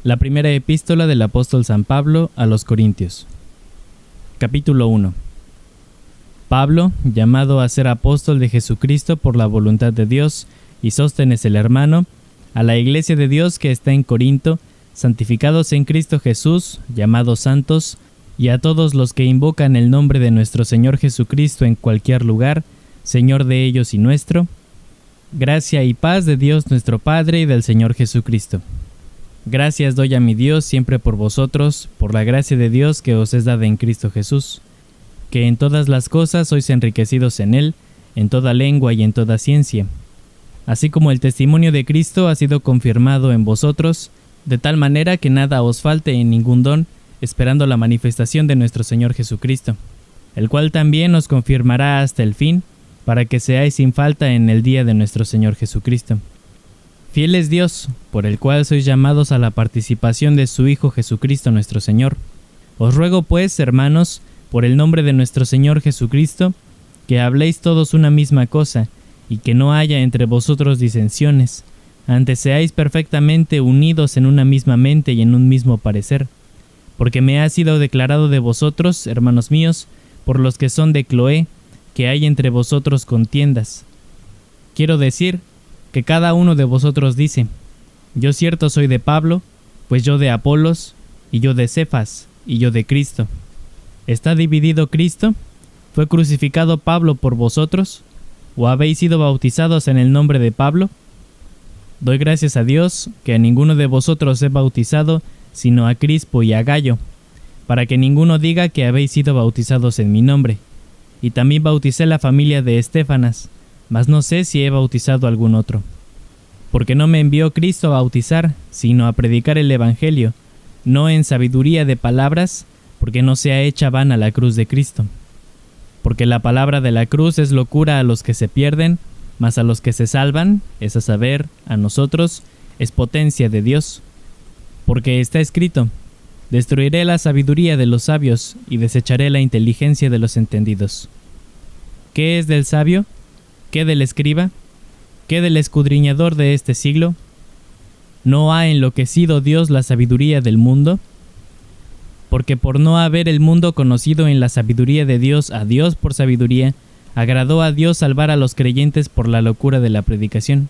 La primera epístola del apóstol San Pablo a los Corintios. Capítulo 1. Pablo, llamado a ser apóstol de Jesucristo por la voluntad de Dios, y Sóstenes el hermano, a la iglesia de Dios que está en Corinto, santificados en Cristo Jesús, llamados santos, y a todos los que invocan el nombre de nuestro Señor Jesucristo en cualquier lugar, Señor de ellos y nuestro, gracia y paz de Dios nuestro Padre y del Señor Jesucristo. Gracias doy a mi Dios siempre por vosotros, por la gracia de Dios que os es dada en Cristo Jesús, que en todas las cosas sois enriquecidos en Él, en toda lengua y en toda ciencia, así como el testimonio de Cristo ha sido confirmado en vosotros, de tal manera que nada os falte en ningún don, esperando la manifestación de nuestro Señor Jesucristo, el cual también os confirmará hasta el fin, para que seáis sin falta en el día de nuestro Señor Jesucristo. Fiel es Dios, por el cual sois llamados a la participación de su Hijo Jesucristo nuestro Señor. Os ruego pues, hermanos, por el nombre de nuestro Señor Jesucristo, que habléis todos una misma cosa, y que no haya entre vosotros disensiones, antes seáis perfectamente unidos en una misma mente y en un mismo parecer. Porque me ha sido declarado de vosotros, hermanos míos, por los que son de Cloé, que hay entre vosotros contiendas. Quiero decir que cada uno de vosotros dice: yo cierto soy de Pablo, pues yo de Apolos, y yo de Cefas, y yo de Cristo. ¿Está dividido Cristo? ¿Fue crucificado Pablo por vosotros? ¿O habéis sido bautizados en el nombre de Pablo? Doy gracias a Dios que a ninguno de vosotros he bautizado, sino a Crispo y a Gayo, para que ninguno diga que habéis sido bautizados en mi nombre. Y también bauticé la familia de Estéfanas, mas no sé si he bautizado algún otro. Porque no me envió Cristo a bautizar, sino a predicar el Evangelio, no en sabiduría de palabras, porque no sea hecha vana la cruz de Cristo. Porque la palabra de la cruz es locura a los que se pierden, mas a los que se salvan, es a saber, a nosotros, es potencia de Dios. Porque está escrito: destruiré la sabiduría de los sabios y desecharé la inteligencia de los entendidos. ¿Qué es del sabio? ¿Qué del escriba? ¿Qué del escudriñador de este siglo? ¿No ha enloquecido Dios la sabiduría del mundo? Porque por no haber el mundo conocido en la sabiduría de Dios a Dios por sabiduría, agradó a Dios salvar a los creyentes por la locura de la predicación.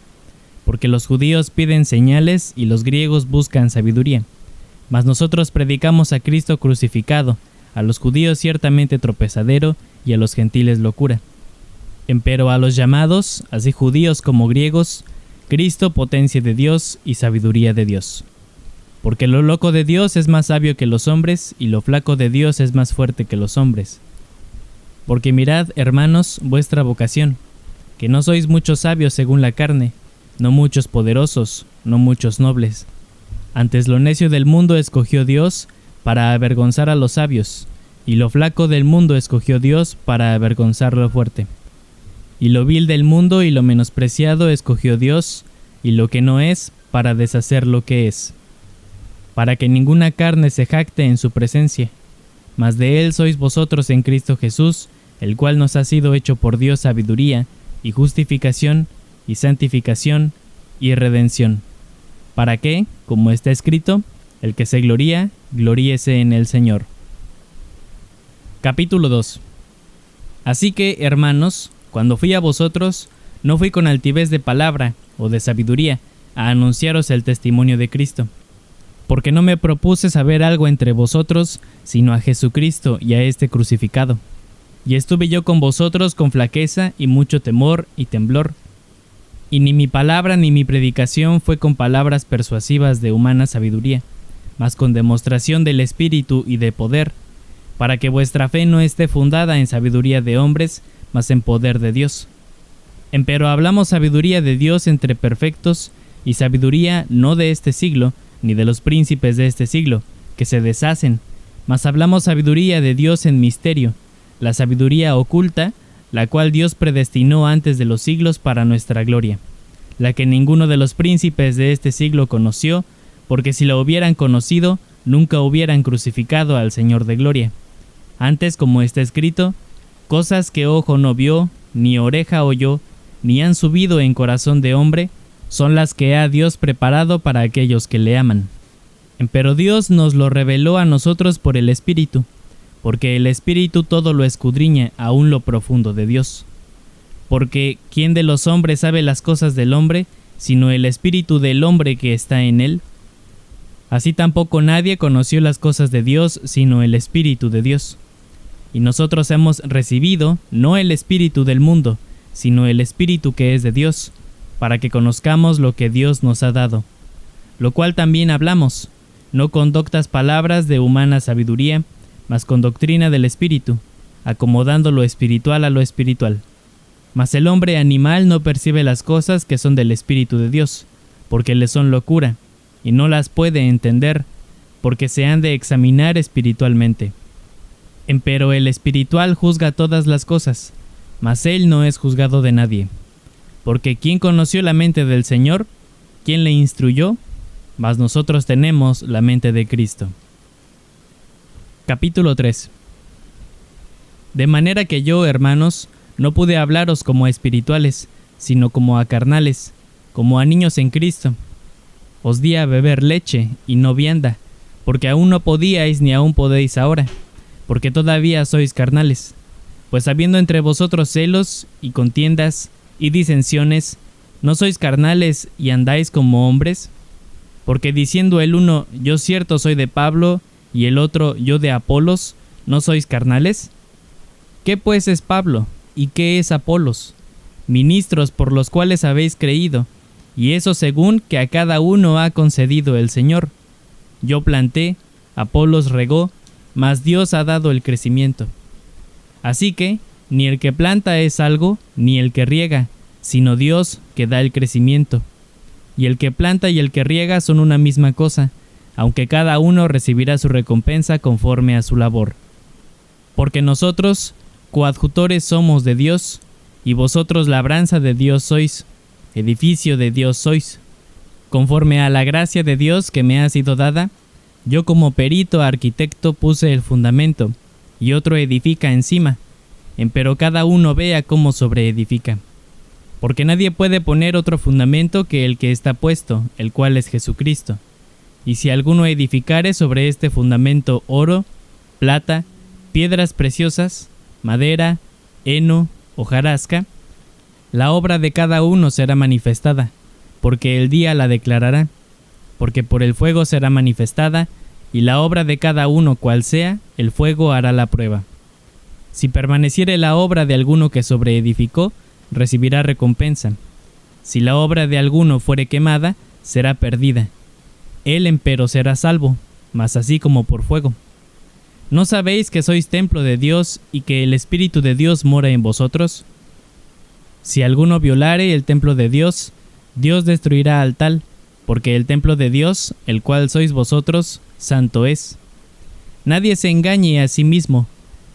Porque los judíos piden señales y los griegos buscan sabiduría. Mas nosotros predicamos a Cristo crucificado, a los judíos ciertamente tropezadero y a los gentiles locura. Empero a los llamados, así judíos como griegos, Cristo potencia de Dios y sabiduría de Dios. Porque lo loco de Dios es más sabio que los hombres, y lo flaco de Dios es más fuerte que los hombres. Porque mirad, hermanos, vuestra vocación, que no sois muchos sabios según la carne, no muchos poderosos, no muchos nobles. Antes lo necio del mundo escogió Dios para avergonzar a los sabios, y lo flaco del mundo escogió Dios para avergonzar lo fuerte. Y lo vil del mundo y lo menospreciado escogió Dios, y lo que no es, para deshacer lo que es, para que ninguna carne se jacte en su presencia. Mas de Él sois vosotros en Cristo Jesús, el cual nos ha sido hecho por Dios sabiduría, y justificación, y santificación, y redención. ¿Para qué? Como está escrito: el que se gloría, gloríese en el Señor. Capítulo 2. Así que, hermanos, cuando fui a vosotros, no fui con altivez de palabra o de sabiduría a anunciaros el testimonio de Cristo, porque no me propuse saber algo entre vosotros, sino a Jesucristo y a este crucificado. Y estuve yo con vosotros con flaqueza y mucho temor y temblor. Y ni mi palabra ni mi predicación fue con palabras persuasivas de humana sabiduría, mas con demostración del Espíritu y de poder, para que vuestra fe no esté fundada en sabiduría de hombres, mas en poder de Dios. Empero hablamos sabiduría de Dios entre perfectos, y sabiduría no de este siglo, ni de los príncipes de este siglo, que se deshacen, mas hablamos sabiduría de Dios en misterio, la sabiduría oculta, la cual Dios predestinó antes de los siglos para nuestra gloria, la que ninguno de los príncipes de este siglo conoció, porque si la hubieran conocido, nunca hubieran crucificado al Señor de gloria. Antes, como está escrito: cosas que ojo no vio, ni oreja oyó, ni han subido en corazón de hombre, son las que ha Dios preparado para aquellos que le aman. Pero Dios nos lo reveló a nosotros por el Espíritu, porque el Espíritu todo lo escudriña, aún lo profundo de Dios. Porque ¿quién de los hombres sabe las cosas del hombre, sino el Espíritu del hombre que está en él? Así tampoco nadie conoció las cosas de Dios, sino el Espíritu de Dios. Y nosotros hemos recibido no el espíritu del mundo, sino el Espíritu que es de Dios, para que conozcamos lo que Dios nos ha dado. Lo cual también hablamos, no con doctas palabras de humana sabiduría, mas con doctrina del Espíritu, acomodando lo espiritual a lo espiritual. Mas el hombre animal no percibe las cosas que son del Espíritu de Dios, porque le son locura, y no las puede entender, porque se han de examinar espiritualmente. Empero el espiritual juzga todas las cosas, mas él no es juzgado de nadie. Porque ¿quién conoció la mente del Señor? ¿Quién le instruyó? Mas nosotros tenemos la mente de Cristo. Capítulo 3. De manera que yo, hermanos, no pude hablaros como a espirituales, sino como a carnales, como a niños en Cristo. Os di a beber leche y no vianda, porque aún no podíais ni aún podéis ahora, porque todavía sois carnales. Pues habiendo entre vosotros celos y contiendas y disensiones, ¿no sois carnales y andáis como hombres? Porque diciendo el uno, yo cierto soy de Pablo, y el otro, yo de Apolos, ¿no sois carnales? ¿Qué pues es Pablo? ¿Y qué es Apolos? Ministros por los cuales habéis creído, y eso según que a cada uno ha concedido el Señor. Yo planté, Apolos regó, mas Dios ha dado el crecimiento. Así que, ni el que planta es algo, ni el que riega, sino Dios que da el crecimiento. Y el que planta y el que riega son una misma cosa, aunque cada uno recibirá su recompensa conforme a su labor. Porque nosotros, coadjutores somos de Dios, y vosotros labranza de Dios sois, edificio de Dios sois. Conforme a la gracia de Dios que me ha sido dada, yo como perito arquitecto puse el fundamento, y otro edifica encima, empero cada uno vea cómo sobreedifica. Porque nadie puede poner otro fundamento que el que está puesto, el cual es Jesucristo. Y si alguno edificare sobre este fundamento oro, plata, piedras preciosas, madera, heno, hojarasca, la obra de cada uno será manifestada, porque el día la declarará, porque por el fuego será manifestada, y la obra de cada uno cual sea, el fuego hará la prueba. Si permaneciere la obra de alguno que sobreedificó, recibirá recompensa. Si la obra de alguno fuere quemada, será perdida. Él empero será salvo, mas así como por fuego. ¿No sabéis que sois templo de Dios y que el Espíritu de Dios mora en vosotros? Si alguno violare el templo de Dios, Dios destruirá al tal, porque el templo de Dios, el cual sois vosotros, santo es. Nadie se engañe a sí mismo.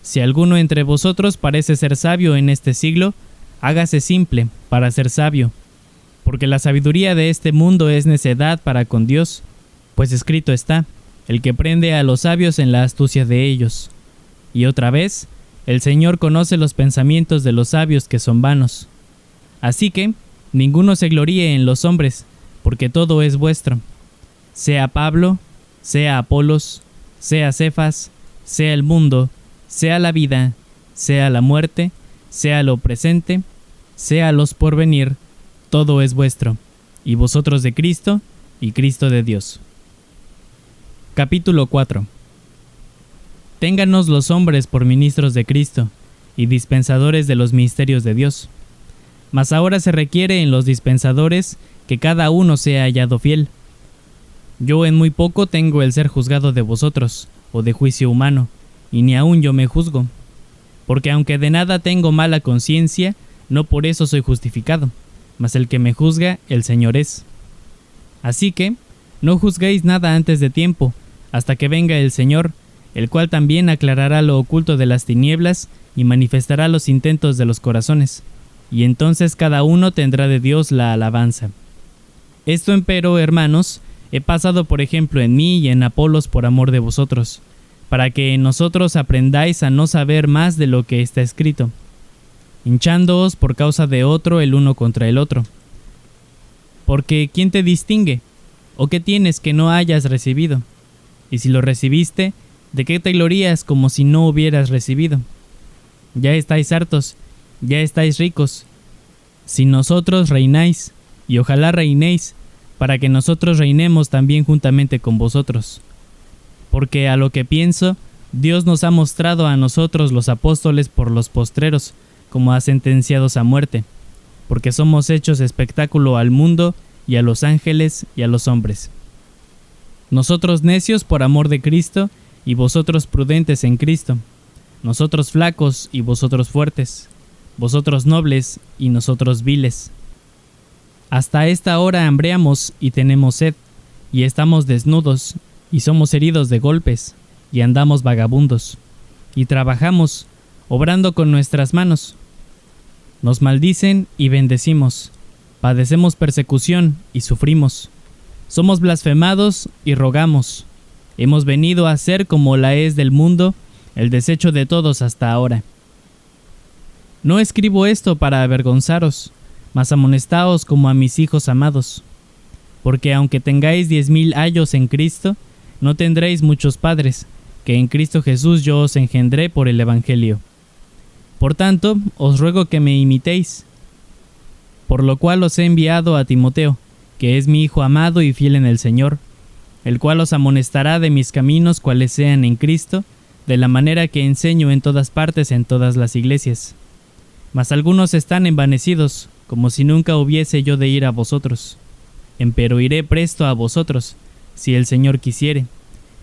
Si alguno entre vosotros parece ser sabio en este siglo, hágase simple para ser sabio, porque la sabiduría de este mundo es necedad para con Dios, pues escrito está, el que prende a los sabios en la astucia de ellos. Y otra vez, el Señor conoce los pensamientos de los sabios que son vanos. Así que, ninguno se gloríe en los hombres, porque todo es vuestro. Sea Pablo, sea Apolos, sea Cefas, sea el mundo, sea la vida, sea la muerte, sea lo presente, sea los porvenir, todo es vuestro, y vosotros de Cristo, y Cristo de Dios. Capítulo 4. Téngannos los hombres por ministros de Cristo, y dispensadores de los misterios de Dios. Mas ahora se requiere en los dispensadores que cada uno sea hallado fiel. Yo en muy poco tengo el ser juzgado de vosotros, o de juicio humano, y ni aun yo me juzgo. Porque aunque de nada tengo mala conciencia, no por eso soy justificado, mas el que me juzga, el Señor es. Así que, no juzguéis nada antes de tiempo, hasta que venga el Señor, el cual también aclarará lo oculto de las tinieblas y manifestará los intentos de los corazones, y entonces cada uno tendrá de Dios la alabanza. Esto empero, hermanos, he pasado por ejemplo en mí y en Apolos por amor de vosotros, para que en nosotros aprendáis a no saber más de lo que está escrito, hinchándoos por causa de otro el uno contra el otro. Porque ¿quién te distingue? ¿O qué tienes que no hayas recibido? Y si lo recibiste, ¿de qué te glorías como si no hubieras recibido? Ya estáis hartos, ya estáis ricos. Si nosotros reináis, y ojalá reinéis, para que nosotros reinemos también juntamente con vosotros. Porque a lo que pienso, Dios nos ha mostrado a nosotros los apóstoles por los postreros, como a sentenciados a muerte, porque somos hechos espectáculo al mundo, y a los ángeles, y a los hombres. Nosotros necios por amor de Cristo, y vosotros prudentes en Cristo. Nosotros flacos, y vosotros fuertes. Vosotros nobles, y nosotros viles. Hasta esta hora hambreamos, y tenemos sed, y estamos desnudos, y somos heridos de golpes, y andamos vagabundos, y trabajamos, obrando con nuestras manos. Nos maldicen y bendecimos, padecemos persecución y sufrimos. Somos blasfemados y rogamos. Hemos venido a ser como la es del mundo, el desecho de todos hasta ahora. No escribo esto para avergonzaros, mas amonestaos como a mis hijos amados. Porque aunque tengáis 10,000 años en Cristo, no tendréis muchos padres, que en Cristo Jesús yo os engendré por el Evangelio. Por tanto, os ruego que me imitéis, por lo cual os he enviado a Timoteo, que es mi hijo amado y fiel en el Señor, el cual os amonestará de mis caminos cuales sean en Cristo, de la manera que enseño en todas partes en todas las iglesias. Mas algunos están envanecidos, como si nunca hubiese yo de ir a vosotros. Empero iré presto a vosotros, si el Señor quisiere,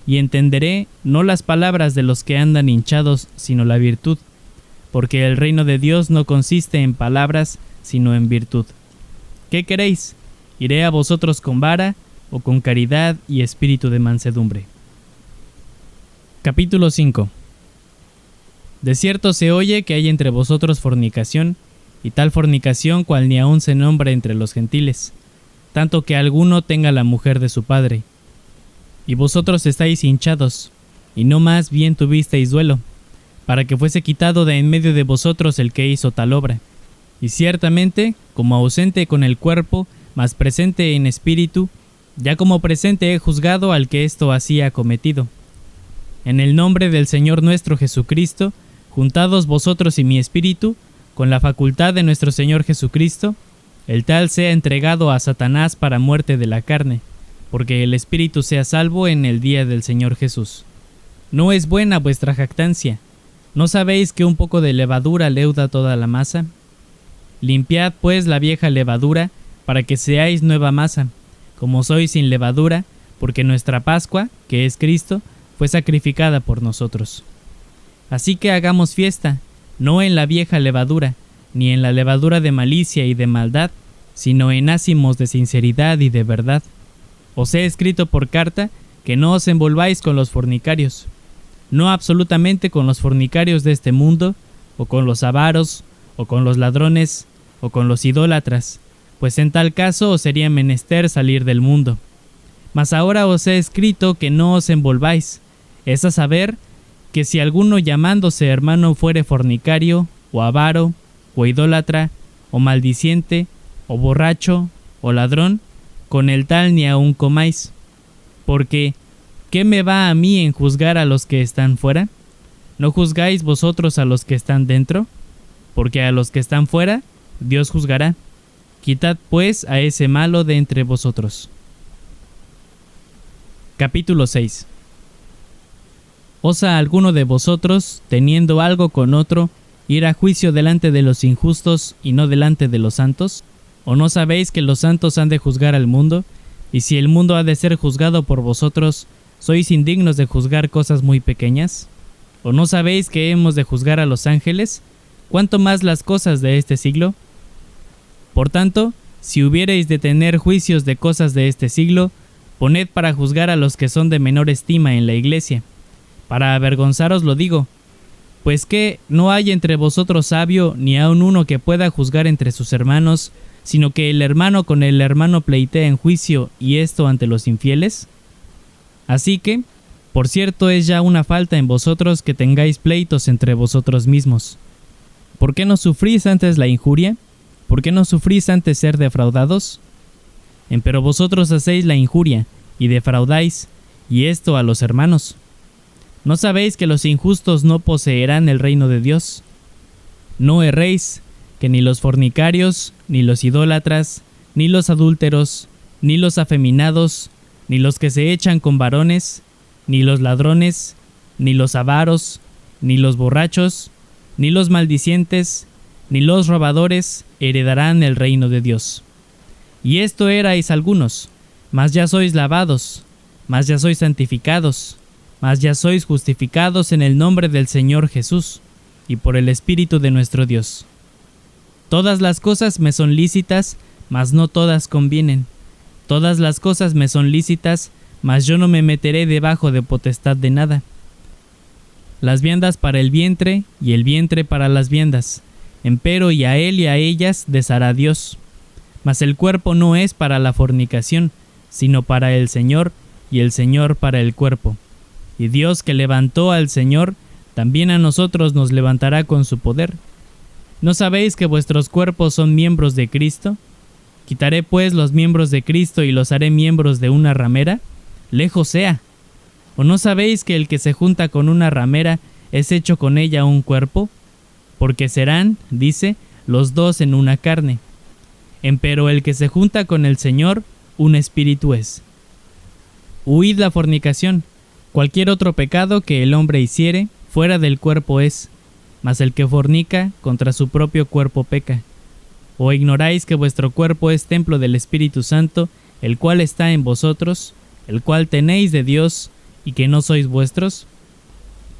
y entenderé no las palabras de los que andan hinchados, sino la virtud, porque el reino de Dios no consiste en palabras, sino en virtud. ¿Qué queréis? ¿Iré a vosotros con vara, o con caridad y espíritu de mansedumbre? Capítulo 5. De cierto se oye que hay entre vosotros fornicación, y tal fornicación cual ni aun se nombra entre los gentiles, tanto que alguno tenga la mujer de su padre. Y vosotros estáis hinchados, y no más bien tuvisteis duelo, para que fuese quitado de en medio de vosotros el que hizo tal obra. Y ciertamente, como ausente con el cuerpo, mas presente en espíritu, ya como presente he juzgado al que esto hacía cometido. En el nombre del Señor nuestro Jesucristo, juntados vosotros y mi espíritu, con la facultad de nuestro Señor Jesucristo, el tal sea entregado a Satanás para muerte de la carne, porque el espíritu sea salvo en el día del Señor Jesús. ¿No es buena vuestra jactancia? ¿No sabéis que un poco de levadura leuda toda la masa? Limpiad pues la vieja levadura, para que seáis nueva masa, como sois sin levadura, porque nuestra Pascua, que es Cristo, fue sacrificada por nosotros. Así que hagamos fiesta, no en la vieja levadura, ni en la levadura de malicia y de maldad, sino en ácimos de sinceridad y de verdad. Os he escrito por carta que no os envolváis con los fornicarios, no absolutamente con los fornicarios de este mundo, o con los avaros, o con los ladrones, o con los idólatras, pues en tal caso os sería menester salir del mundo. Mas ahora os he escrito que no os envolváis, es a saber, que si alguno llamándose hermano fuere fornicario, o avaro, o idólatra, o maldiciente, o borracho, o ladrón, con el tal ni aun comáis. Porque, ¿qué me va a mí en juzgar a los que están fuera? ¿No juzgáis vosotros a los que están dentro? Porque a los que están fuera, Dios juzgará. Quitad pues a ese malo de entre vosotros. Capítulo 6. ¿Osa alguno de vosotros, teniendo algo con otro, ir a juicio delante de los injustos y no delante de los santos? ¿O no sabéis que los santos han de juzgar al mundo? Y si el mundo ha de ser juzgado por vosotros, ¿sois indignos de juzgar cosas muy pequeñas? ¿O no sabéis que hemos de juzgar a los ángeles? ¿Cuánto más las cosas de este siglo? Por tanto, si hubiereis de tener juicios de cosas de este siglo, poned para juzgar a los que son de menor estima en la iglesia. Para avergonzaros lo digo, pues que no hay entre vosotros sabio ni aun uno que pueda juzgar entre sus hermanos, sino que el hermano con el hermano pleitea en juicio, y esto ante los infieles. Así que, por cierto, es ya una falta en vosotros que tengáis pleitos entre vosotros mismos. ¿Por qué no sufrís antes la injuria? ¿Por qué no sufrís antes ser defraudados? Empero vosotros hacéis la injuria, y defraudáis, y esto a los hermanos. ¿No sabéis que los injustos no poseerán el reino de Dios? No erréis, que ni los fornicarios, ni los idólatras, ni los adúlteros, ni los afeminados, ni los que se echan con varones, ni los ladrones, ni los avaros, ni los borrachos, ni los maldicientes, ni los robadores heredarán el reino de Dios. Y esto erais algunos, mas ya sois lavados, mas ya sois santificados, mas ya sois justificados en el nombre del Señor Jesús, y por el Espíritu de nuestro Dios. Todas las cosas me son lícitas, mas no todas convienen. Todas las cosas me son lícitas, mas yo no me meteré debajo de potestad de nada. Las viandas para el vientre, y el vientre para las viandas. Empero y a él y a ellas deshará Dios. Mas el cuerpo no es para la fornicación, sino para el Señor, y el Señor para el cuerpo. Y Dios que levantó al Señor, también a nosotros nos levantará con su poder. ¿No sabéis que vuestros cuerpos son miembros de Cristo? ¿Quitaré pues los miembros de Cristo y los haré miembros de una ramera? Lejos sea. ¿O no sabéis que el que se junta con una ramera es hecho con ella un cuerpo? Porque serán, dice, los dos en una carne. Empero el que se junta con el Señor, un espíritu es. Huid la fornicación. Cualquier otro pecado que el hombre hiciere, fuera del cuerpo es, mas el que fornica contra su propio cuerpo peca. ¿O ignoráis que vuestro cuerpo es templo del Espíritu Santo, el cual está en vosotros, el cual tenéis de Dios, y que no sois vuestros?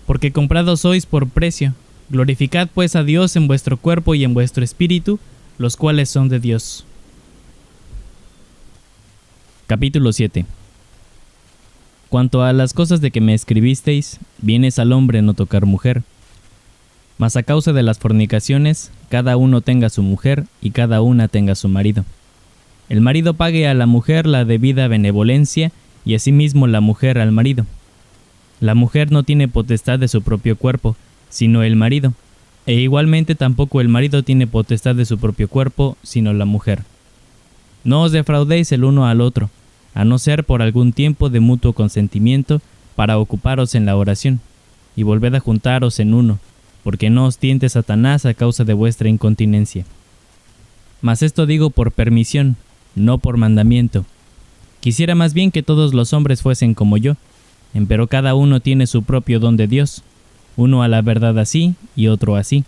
Porque comprados sois por precio. Glorificad pues a Dios en vuestro cuerpo y en vuestro espíritu, los cuales son de Dios. Capítulo 7. Cuanto a las cosas de que me escribisteis, bien es al hombre no tocar mujer. Mas a causa de las fornicaciones, cada uno tenga su mujer y cada una tenga su marido. El marido pague a la mujer la debida benevolencia y asimismo la mujer al marido. La mujer no tiene potestad de su propio cuerpo, sino el marido, e igualmente tampoco el marido tiene potestad de su propio cuerpo, sino la mujer. No os defraudéis el uno al otro, a no ser por algún tiempo de mutuo consentimiento, para ocuparos en la oración, y volved a juntaros en uno, porque no os tiente Satanás a causa de vuestra incontinencia. Mas esto digo por permisión, no por mandamiento. Quisiera más bien que todos los hombres fuesen como yo, empero cada uno tiene su propio don de Dios, uno a la verdad así y otro así.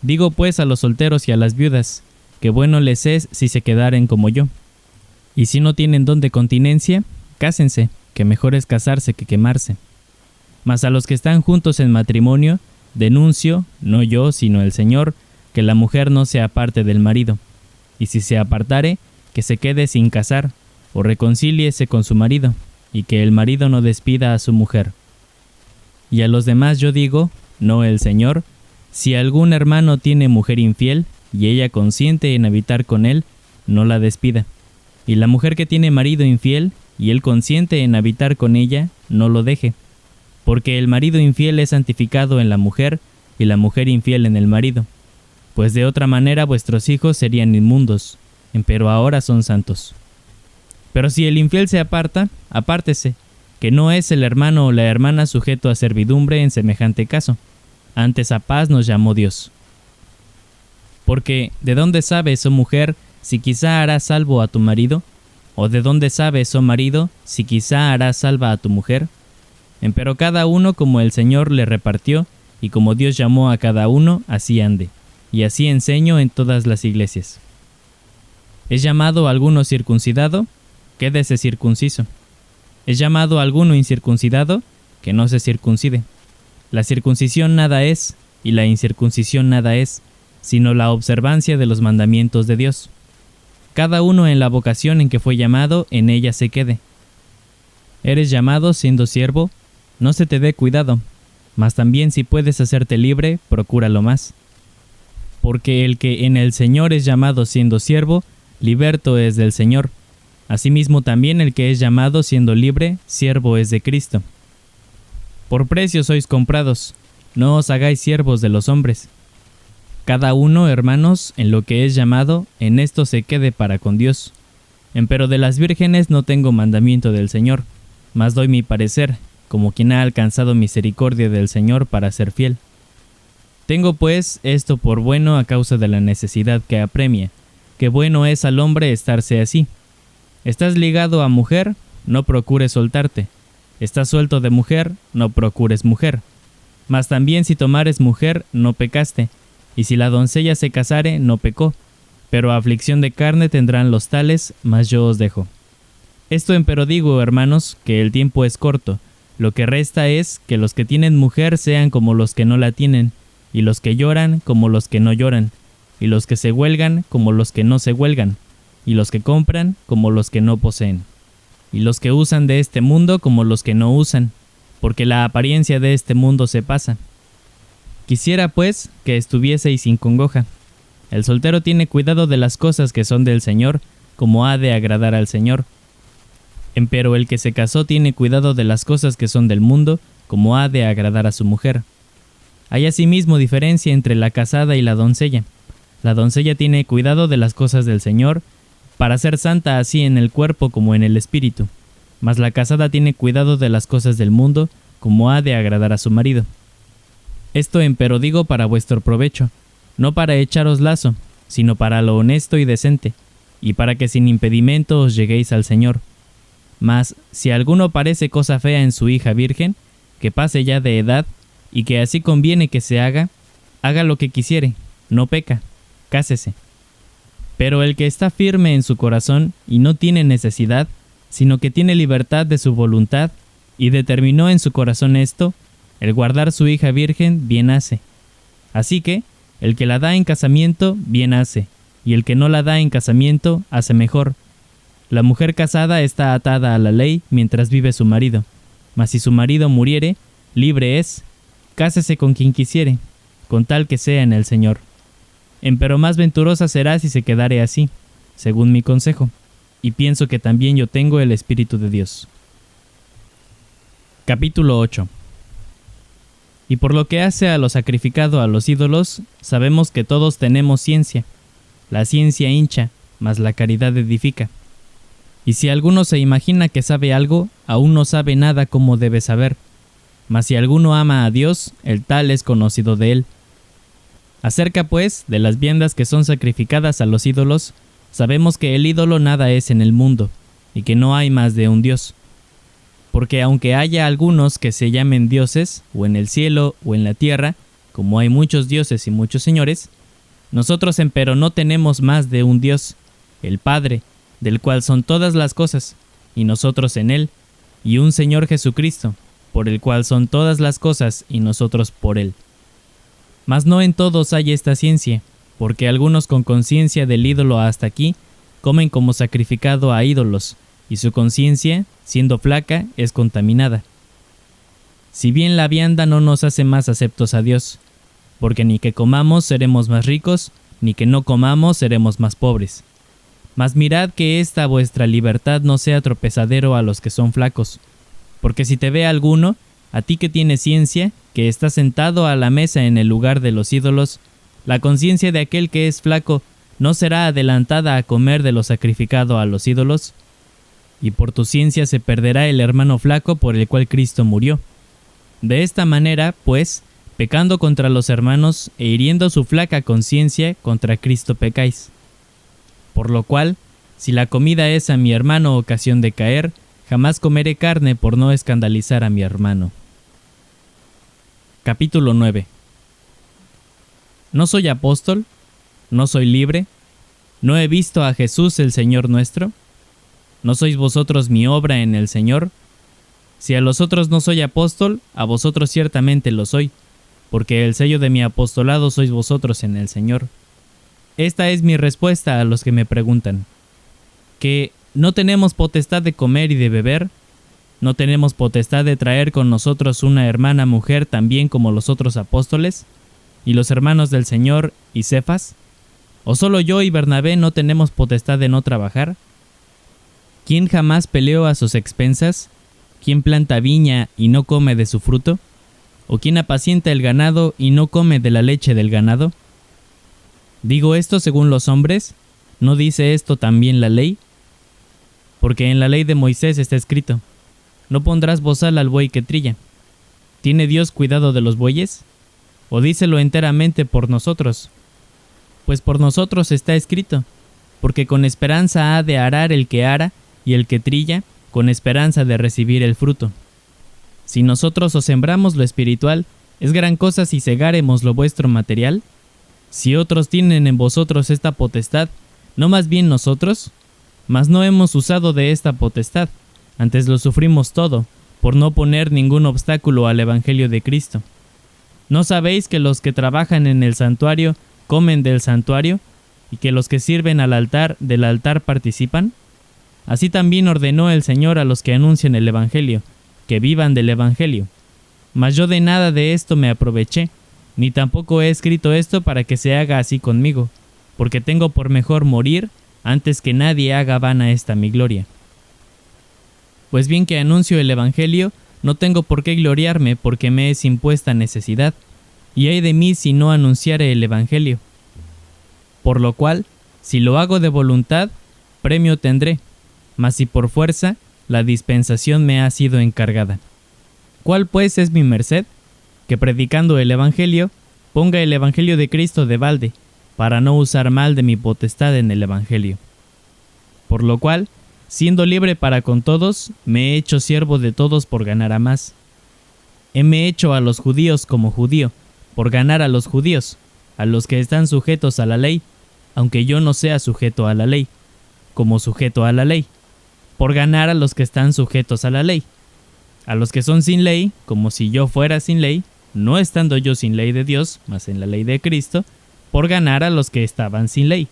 Digo pues a los solteros y a las viudas, que bueno les es si se quedaren como yo. Y si no tienen don de continencia, cásense, que mejor es casarse que quemarse. Mas a los que están juntos en matrimonio, denuncio, no yo, sino el Señor, que la mujer no se aparte del marido, y si se apartare, que se quede sin casar, o reconcíliese con su marido, y que el marido no despida a su mujer. Y a los demás yo digo, no el Señor, si algún hermano tiene mujer infiel, y ella consiente en habitar con él, no la despida. Y la mujer que tiene marido infiel, y él consiente en habitar con ella, no lo deje. Porque el marido infiel es santificado en la mujer, y la mujer infiel en el marido. Pues de otra manera vuestros hijos serían inmundos, empero ahora son santos. Pero si el infiel se aparta, apártese, que no es el hermano o la hermana sujeto a servidumbre en semejante caso. Antes a paz nos llamó Dios. Porque, ¿de dónde sabes, oh mujer, si quizá harás salvo a tu marido? ¿O de dónde sabes, oh marido, si quizá harás salva a tu mujer? Empero cada uno como el Señor le repartió, y como Dios llamó a cada uno, así ande. Y así enseño en todas las iglesias. ¿Es llamado alguno circuncidado? Quédese circunciso. ¿Es llamado alguno incircuncidado? Que no se circuncide. La circuncisión nada es, y la incircuncisión nada es, sino la observancia de los mandamientos de Dios. Cada uno en la vocación en que fue llamado, en ella se quede. ¿Eres llamado siendo siervo? No se te dé cuidado, mas también si puedes hacerte libre, procúralo más. Porque el que en el Señor es llamado siendo siervo, liberto es del Señor. Asimismo también el que es llamado siendo libre, siervo es de Cristo. Por precio sois comprados, no os hagáis siervos de los hombres. Cada uno, hermanos, en lo que es llamado, en esto se quede para con Dios. Empero de las vírgenes no tengo mandamiento del Señor, mas doy mi parecer, como quien ha alcanzado misericordia del Señor para ser fiel. Tengo pues esto por bueno a causa de la necesidad que apremia, que bueno es al hombre estarse así. Estás ligado a mujer, no procures soltarte. Estás suelto de mujer, no procures mujer. Mas también si tomares mujer, no pecaste, y si la doncella se casare, no pecó. Pero aflicción de carne tendrán los tales, mas yo os dejo. Esto empero digo, hermanos, que el tiempo es corto. Lo que resta es que los que tienen mujer sean como los que no la tienen, y los que lloran como los que no lloran, y los que se huelgan como los que no se huelgan, y los que compran como los que no poseen, y los que usan de este mundo como los que no usan, porque la apariencia de este mundo se pasa. Quisiera, pues, que estuvieseis sin congoja. El soltero tiene cuidado de las cosas que son del Señor, como ha de agradar al Señor. Empero el que se casó tiene cuidado de las cosas que son del mundo, como ha de agradar a su mujer. Hay asimismo diferencia entre la casada y la doncella. La doncella tiene cuidado de las cosas del Señor, para ser santa así en el cuerpo como en el espíritu. Mas la casada tiene cuidado de las cosas del mundo, como ha de agradar a su marido. Esto empero digo para vuestro provecho, no para echaros lazo, sino para lo honesto y decente, y para que sin impedimento os lleguéis al Señor. Mas, si alguno parece cosa fea en su hija virgen, que pase ya de edad, y que así conviene que se haga lo que quisiere, no peca, cásese. Pero el que está firme en su corazón y no tiene necesidad, sino que tiene libertad de su voluntad, y determinó en su corazón esto, el guardar su hija virgen, bien hace. Así que, el que la da en casamiento, bien hace, y el que no la da en casamiento, hace mejor. La mujer casada está atada a la ley mientras vive su marido, mas si su marido muriere, libre es, cásese con quien quisiere, con tal que sea en el Señor. Empero más venturosa será si se quedare así, según mi consejo, y pienso que también yo tengo el Espíritu de Dios. Capítulo 8. Y por lo que hace a lo sacrificado a los ídolos, sabemos que todos tenemos ciencia. La ciencia hincha, mas la caridad edifica. Y si alguno se imagina que sabe algo, aún no sabe nada como debe saber. Mas si alguno ama a Dios, el tal es conocido de él. Acerca, pues, de las viandas que son sacrificadas a los ídolos, sabemos que el ídolo nada es en el mundo, y que no hay más de un Dios. Porque aunque haya algunos que se llamen dioses, o en el cielo o en la tierra, como hay muchos dioses y muchos señores, nosotros empero no tenemos más de un Dios, el Padre, del cual son todas las cosas, y nosotros en él, y un Señor Jesucristo, por el cual son todas las cosas, y nosotros por él. Mas no en todos hay esta ciencia, porque algunos con conciencia del ídolo hasta aquí, comen como sacrificado a ídolos, y su conciencia, siendo flaca, es contaminada. Si bien la vianda no nos hace más aceptos a Dios, porque ni que comamos seremos más ricos, ni que no comamos seremos más pobres. Mas mirad que esta vuestra libertad no sea tropezadero a los que son flacos, porque si te ve alguno, a ti que tienes ciencia, que estás sentado a la mesa en el lugar de los ídolos, la conciencia de aquel que es flaco no será adelantada a comer de lo sacrificado a los ídolos, y por tu ciencia se perderá el hermano flaco por el cual Cristo murió. De esta manera, pues, pecando contra los hermanos e hiriendo su flaca conciencia, contra Cristo pecáis. Por lo cual, si la comida es a mi hermano ocasión de caer, jamás comeré carne por no escandalizar a mi hermano. Capítulo 9. ¿No soy apóstol? ¿No soy libre? ¿No he visto a Jesús el Señor nuestro? ¿No sois vosotros mi obra en el Señor? Si a los otros no soy apóstol, a vosotros ciertamente lo soy, porque el sello de mi apostolado sois vosotros en el Señor. Esta es mi respuesta a los que me preguntan. ¿Que no tenemos potestad de comer y de beber? ¿No tenemos potestad de traer con nosotros una hermana mujer también como los otros apóstoles? ¿Y los hermanos del Señor y Cefas? ¿O solo yo y Bernabé no tenemos potestad de no trabajar? ¿Quién jamás peleó a sus expensas? ¿Quién planta viña y no come de su fruto? ¿O quién apacienta el ganado y no come de la leche del ganado? ¿Digo esto según los hombres? ¿No dice esto también la ley? Porque en la ley de Moisés está escrito: no pondrás bozal al buey que trilla. ¿Tiene Dios cuidado de los bueyes? ¿O dícelo enteramente por nosotros? Pues por nosotros está escrito, porque con esperanza ha de arar el que ara, y el que trilla, con esperanza de recibir el fruto. Si nosotros os sembramos lo espiritual, ¿es gran cosa si segáremos lo vuestro material? Si otros tienen en vosotros esta potestad, ¿no más bien nosotros? Mas no hemos usado de esta potestad, antes lo sufrimos todo, por no poner ningún obstáculo al Evangelio de Cristo. ¿No sabéis que los que trabajan en el santuario comen del santuario, y que los que sirven al altar del altar participan? Así también ordenó el Señor a los que anuncian el Evangelio, que vivan del Evangelio. Mas yo de nada de esto me aproveché, ni tampoco he escrito esto para que se haga así conmigo, porque tengo por mejor morir antes que nadie haga vana esta mi gloria. Pues bien que anuncio el Evangelio, no tengo por qué gloriarme porque me es impuesta necesidad, y ay de mí si no anunciare el Evangelio. Por lo cual, si lo hago de voluntad, premio tendré, mas si por fuerza, la dispensación me ha sido encargada. ¿Cuál pues es mi merced? Que predicando el Evangelio, ponga el Evangelio de Cristo de balde, para no usar mal de mi potestad en el Evangelio. Por lo cual, siendo libre para con todos, me he hecho siervo de todos por ganar a más. Heme hecho a los judíos como judío, por ganar a los judíos, a los que están sujetos a la ley, aunque yo no sea sujeto a la ley, como sujeto a la ley, por ganar a los que están sujetos a la ley, a los que son sin ley, como si yo fuera sin ley, no estando yo sin ley de Dios, mas en la ley de Cristo, por ganar a los que estaban sin ley.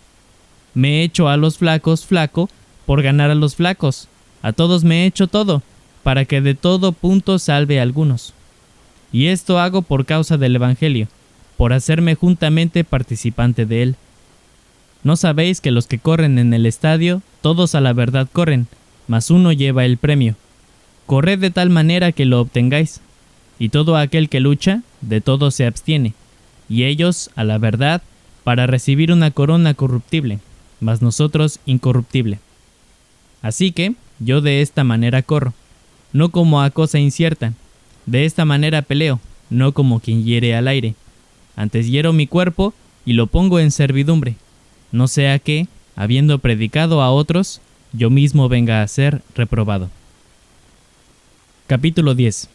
Me he hecho a los flacos flaco, por ganar a los flacos. A todos me he hecho todo, para que de todo punto salve a algunos. Y esto hago por causa del Evangelio, por hacerme juntamente participante de él. ¿No sabéis que los que corren en el estadio, todos a la verdad corren, mas uno lleva el premio? Corred de tal manera que lo obtengáis, y todo aquel que lucha, de todo se abstiene, y ellos, a la verdad, para recibir una corona corruptible, mas nosotros incorruptible. Así que, yo de esta manera corro, no como a cosa incierta, de esta manera peleo, no como quien hiere al aire. Antes hiero mi cuerpo y lo pongo en servidumbre, no sea que, habiendo predicado a otros, yo mismo venga a ser reprobado. Capítulo 10.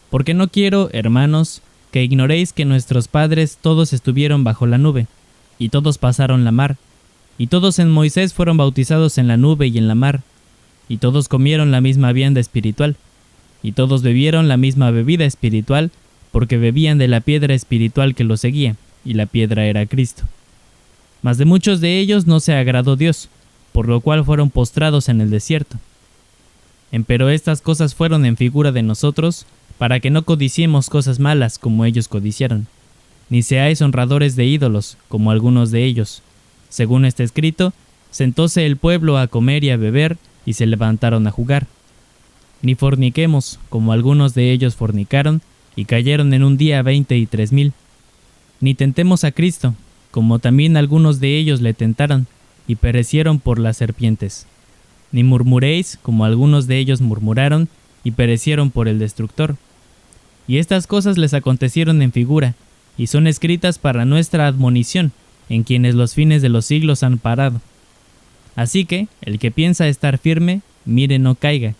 Porque no quiero, hermanos, que ignoréis que nuestros padres todos estuvieron bajo la nube, y todos pasaron la mar, y todos en Moisés fueron bautizados en la nube y en la mar, y todos comieron la misma vianda espiritual, y todos bebieron la misma bebida espiritual, porque bebían de la piedra espiritual que los seguía, y la piedra era Cristo. Mas de muchos de ellos no se agradó Dios, por lo cual fueron postrados en el desierto. Empero estas cosas fueron en figura de nosotros, para que no codiciemos cosas malas como ellos codiciaron, ni seáis honradores de ídolos, como algunos de ellos. Según está escrito, sentóse el pueblo a comer y a beber, y se levantaron a jugar. Ni forniquemos, como algunos de ellos fornicaron, y cayeron en un día 23,000. Ni tentemos a Cristo, como también algunos de ellos le tentaron, y perecieron por las serpientes. Ni murmuréis, como algunos de ellos murmuraron, y perecieron por el destructor. Y estas cosas les acontecieron en figura, y son escritas para nuestra admonición, en quienes los fines de los siglos han parado. Así que, el que piensa estar firme, mire no caiga.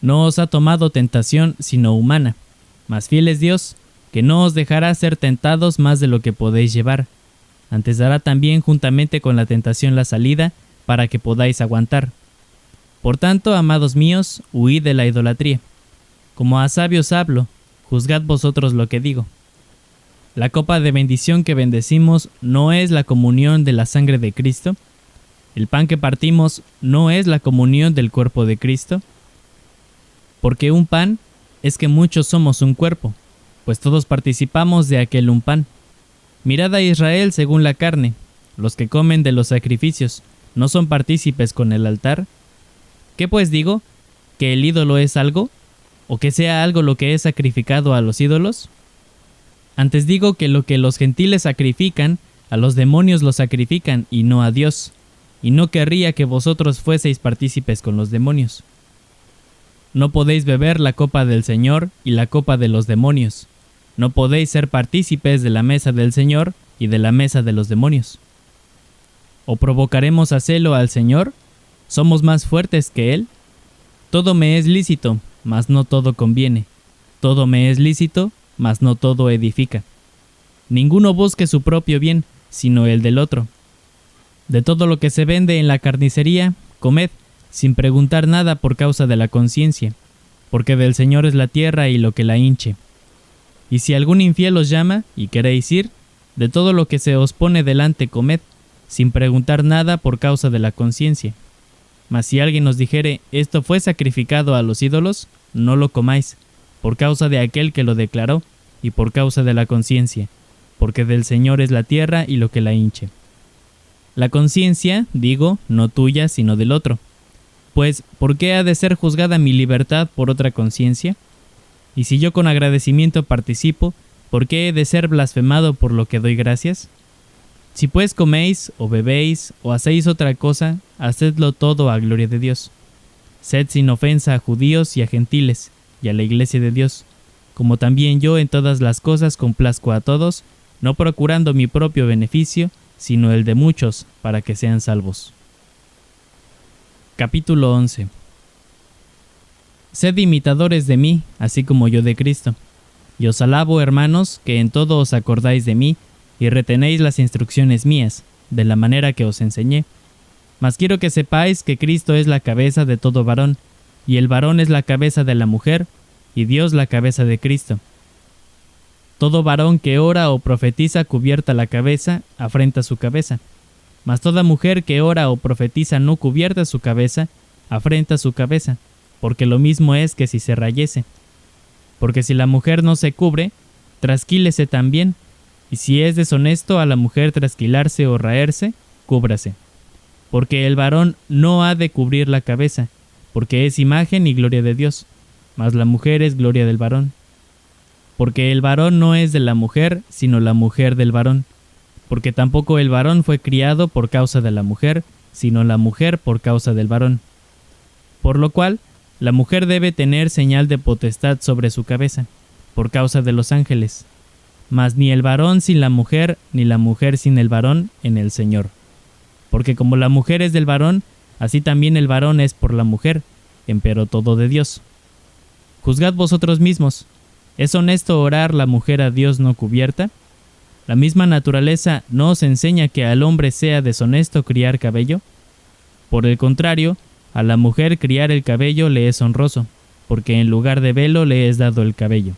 No os ha tomado tentación sino humana, mas fiel es Dios, que no os dejará ser tentados más de lo que podéis llevar. Antes dará también juntamente con la tentación la salida, para que podáis aguantar. Por tanto, amados míos, huid de la idolatría. Como a sabios hablo, juzgad vosotros lo que digo. La copa de bendición que bendecimos no es la comunión de la sangre de Cristo. El pan que partimos no es la comunión del cuerpo de Cristo. Porque un pan es que muchos somos un cuerpo, pues todos participamos de aquel un pan. Mirad a Israel según la carne, los que comen de los sacrificios, ¿no son partícipes con el altar? ¿Qué pues digo? ¿Que el ídolo es algo? ¿O que sea algo lo que es sacrificado a los ídolos? Antes digo que lo que los gentiles sacrifican, a los demonios lo sacrifican y no a Dios, y no querría que vosotros fueseis partícipes con los demonios. No podéis beber la copa del Señor y la copa de los demonios. No podéis ser partícipes de la mesa del Señor y de la mesa de los demonios. ¿O provocaremos a celo al Señor? ¿Somos más fuertes que Él? Todo me es lícito, mas no todo conviene. Todo me es lícito, mas no todo edifica. Ninguno busque su propio bien, sino el del otro. De todo lo que se vende en la carnicería, comed, sin preguntar nada por causa de la conciencia, porque del Señor es la tierra y lo que la hinche. Y si algún infiel os llama, y queréis ir, de todo lo que se os pone delante comed, sin preguntar nada por causa de la conciencia. Mas si alguien os dijere, esto fue sacrificado a los ídolos, no lo comáis, por causa de aquel que lo declaró, y por causa de la conciencia, porque del Señor es la tierra y lo que la hinche. La conciencia, digo, no tuya, sino del otro. Pues, ¿por qué ha de ser juzgada mi libertad por otra conciencia? Y si yo con agradecimiento participo, ¿por qué he de ser blasfemado por lo que doy gracias? Si pues coméis, o bebéis, o hacéis otra cosa, hacedlo todo a gloria de Dios. Sed sin ofensa a judíos y a gentiles, y a la iglesia de Dios, como también yo en todas las cosas complazco a todos, no procurando mi propio beneficio, sino el de muchos, para que sean salvos. Capítulo 11. Sed imitadores de mí, así como yo de Cristo. Y os alabo, hermanos, que en todo os acordáis de mí, y retenéis las instrucciones mías, de la manera que os enseñé. Mas quiero que sepáis que Cristo es la cabeza de todo varón, y el varón es la cabeza de la mujer, y Dios la cabeza de Cristo. Todo varón que ora o profetiza cubierta la cabeza, afrenta su cabeza. Mas toda mujer que ora o profetiza no cubierta su cabeza, afrenta su cabeza, porque lo mismo es que si se rayese. Porque si la mujer no se cubre, trasquílese también, y si es deshonesto a la mujer trasquilarse o raerse, cúbrase. Porque el varón no ha de cubrir la cabeza, porque es imagen y gloria de Dios, mas la mujer es gloria del varón. Porque el varón no es de la mujer, sino la mujer del varón. Porque tampoco el varón fue criado por causa de la mujer, sino la mujer por causa del varón. Por lo cual, la mujer debe tener señal de potestad sobre su cabeza, por causa de los ángeles. Mas ni el varón sin la mujer, ni la mujer sin el varón en el Señor. Porque como la mujer es del varón, así también el varón es por la mujer, empero todo de Dios. Juzgad vosotros mismos. ¿Es honesto orar la mujer a Dios no cubierta? ¿La misma naturaleza no os enseña que al hombre sea deshonesto criar cabello? Por el contrario, a la mujer criar el cabello le es honroso, porque en lugar de velo le es dado el cabello.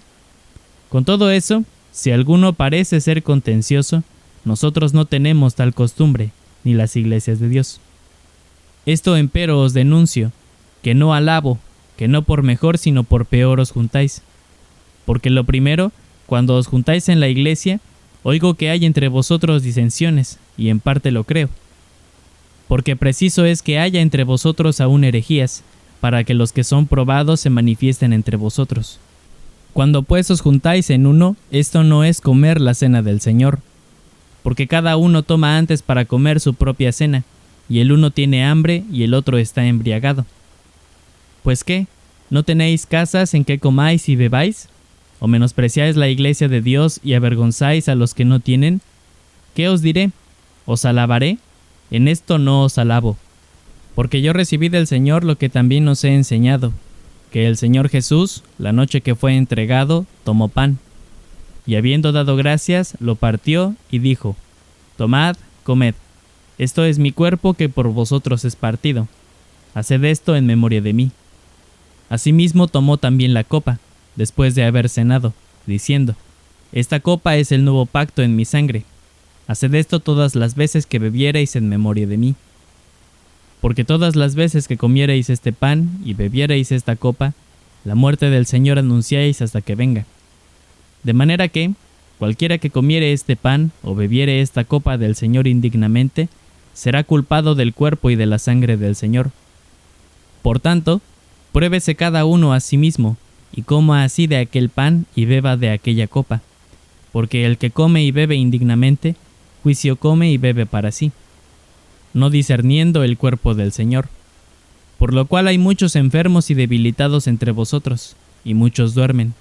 Con todo eso, si alguno parece ser contencioso, nosotros no tenemos tal costumbre, ni las iglesias de Dios. Esto empero os denuncio, que no alabo, que no por mejor sino por peor os juntáis. Porque lo primero, cuando os juntáis en la iglesia, oigo que hay entre vosotros disensiones, y en parte lo creo. Porque preciso es que haya entre vosotros aún herejías, para que los que son probados se manifiesten entre vosotros. Cuando pues os juntáis en uno, esto no es comer la cena del Señor, porque cada uno toma antes para comer su propia cena, y el uno tiene hambre y el otro está embriagado. ¿Pues qué? ¿No tenéis casas en que comáis y bebáis? ¿O menospreciáis la iglesia de Dios y avergonzáis a los que no tienen? ¿Qué os diré? ¿Os alabaré? En esto no os alabo, porque yo recibí del Señor lo que también os he enseñado, que el Señor Jesús, la noche que fue entregado, tomó pan, y habiendo dado gracias, lo partió y dijo, Tomad, comed, esto es mi cuerpo que por vosotros es partido, haced esto en memoria de mí. Asimismo tomó también la copa, después de haber cenado, diciendo, Esta copa es el nuevo pacto en mi sangre, haced esto todas las veces que bebiereis en memoria de mí. Porque todas las veces que comiereis este pan y bebiereis esta copa, la muerte del Señor anunciáis hasta que venga. De manera que, cualquiera que comiere este pan o bebiere esta copa del Señor indignamente, será culpado del cuerpo y de la sangre del Señor. Por tanto, pruébese cada uno a sí mismo, y coma así de aquel pan y beba de aquella copa. Porque el que come y bebe indignamente, juicio come y bebe para sí, no discerniendo el cuerpo del Señor. Por lo cual hay muchos enfermos y debilitados entre vosotros, y muchos duermen.